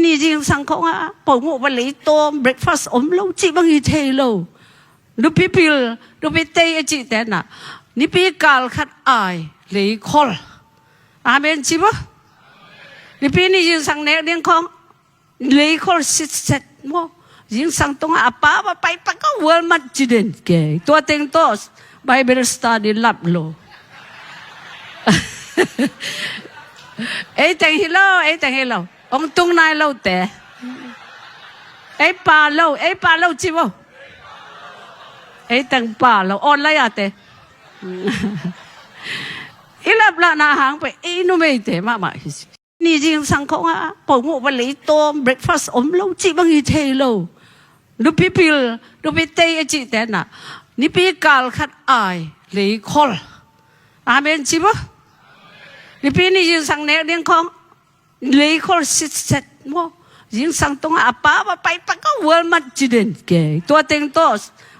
你已经上空啊，保姆วันนี้ตัว breakfast อมเราจีบางทีเทโลรูปพิลรูปเตยจีแต่น่ะนี่ปีกาลขัดอายเลยคอลอาเมนจีบะนี่ปีนี้ยิงสังเนเรียงของเลยคอลสิเสร็จโมยิงสังตรงอาป้าไปปะก็เวิร์มัดจีเด่นแกตัวเต็งตัวไบเบิลสตาดิลับโลเอ้แต่งฮิโลเอ้แต่งฮิโลองตุงนายเราแต่เอ้ปาเราจีบะเอ้แต่งปาเราออนไลน์อะแต่อีลับละนาหางไปอีนุ่มเอเตมานี่จริงสังของอ่ะผมวันนี้ตัว breakfast อมเราจีบางทีเทโลรูปพิลรูปเตยจีแต่น่ะนี่ปีกาลขัดอายเลยคอลอาเมนจีบะนี่ปีนี้ยิงสังเนเรียงของเลยคอลสิเสร็จโมยิงสังตรงอาป้าไปปะก็เวิร์มัดจีเด่นแกตัวเต็งตัว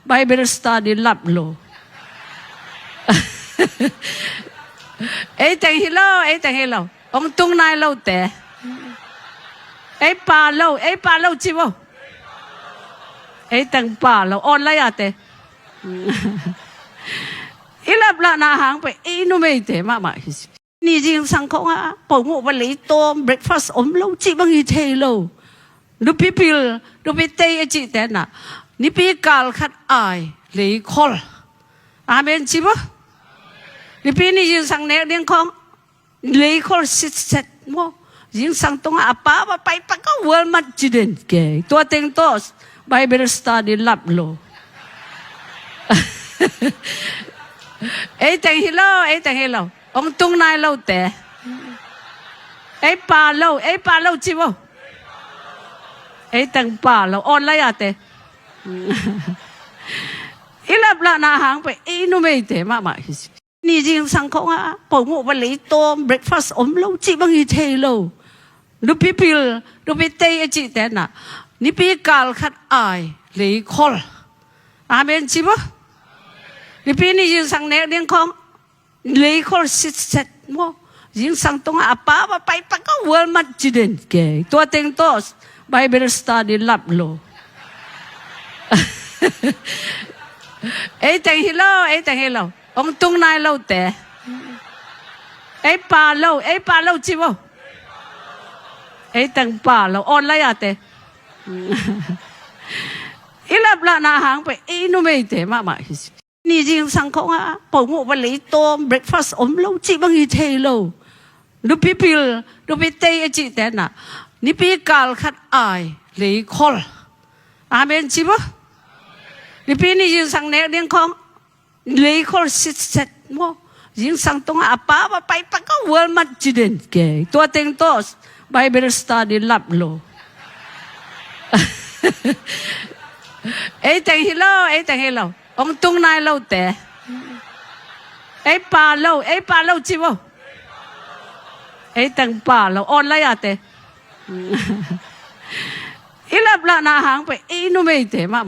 ไบเบิลสตาดิลับโลเอ้แต่งฮิโลองตุงนายเราแต่เอ้ปาเราจีบะเอ้แต่งปาเราออนไลน์อะแต่อีลับละนาหางไปอีนุ่มเอเตมานี่จริงสังของอ่ะผมวันนี้ตัว breakfast อมเราจีบางทีเทโลรูปพิลรูปเตยจีแต่น่ะนี่ปีกาลขัดอายเลยคอลอาเมนจีบะนี่ปีนี้ยิงสังเนเรียงของเลยคอลสิเสร็จโมยิงสังตรงอาป้าไปปะก็เวิร์มัดจีเด่นแกตัวเต็งตัวไบเบิลสตาดิลับโลเอ้แต่งฮิโลองตุงนายเราแต่เอ้ปาเราจีบะเอ้แต่งปาเราออนไลน์อะแต่อีลับละนาหางไปอีนุ่มเอเตมานี่จริงสังของอ่ะผมวันนี้ตัว breakfast อมเราจีบางทีเทโลรูปพิลรูปเตยจีแต่น่ะนี่ปีกาลขัดอายเลยคอลอาเมนจีบะนี่ปีนี้ยิงสังเนเรียงของเลยคอลสิเสร็จโมยิงสังตรงอาป้าไปปะก็เวิร์มัดจีเด่นแกตัวเต็งตัวไบเบิลสตาดิลับโลเอ้แต่งฮิโลองตุงนายเราแต่เอ้ปาเราจีบะเอ้แต่งปาเราออนไลน์อะแต่อีลับละนาหางไปอีนุ่มเอเตมานี่จริงสังของอ่ะผมวันนี้ตัว breakfast อมเราจีบางทีเทโลรูปพิลรูปเตยจีแต่น่ะนี่ปีกาลขัดอายเลยคอลอาเมนจีบะนี่ปีนี้ยิงสังเนเรียงของเลยคอลสิเสร็จโมยิงสังตรงอาป้าไปปะก็เวิร์มัดจีเด่นแกตัวเต็งตัวไบเบิลสตาดิลับโลเอ้แต่งฮิโลองตุงนายเราแต่เอ้ปาเราจีบะเอ้แต่งปาเราออนไลน์อะแต่อีลับละนาหางไปอีนุ่มเอเตมา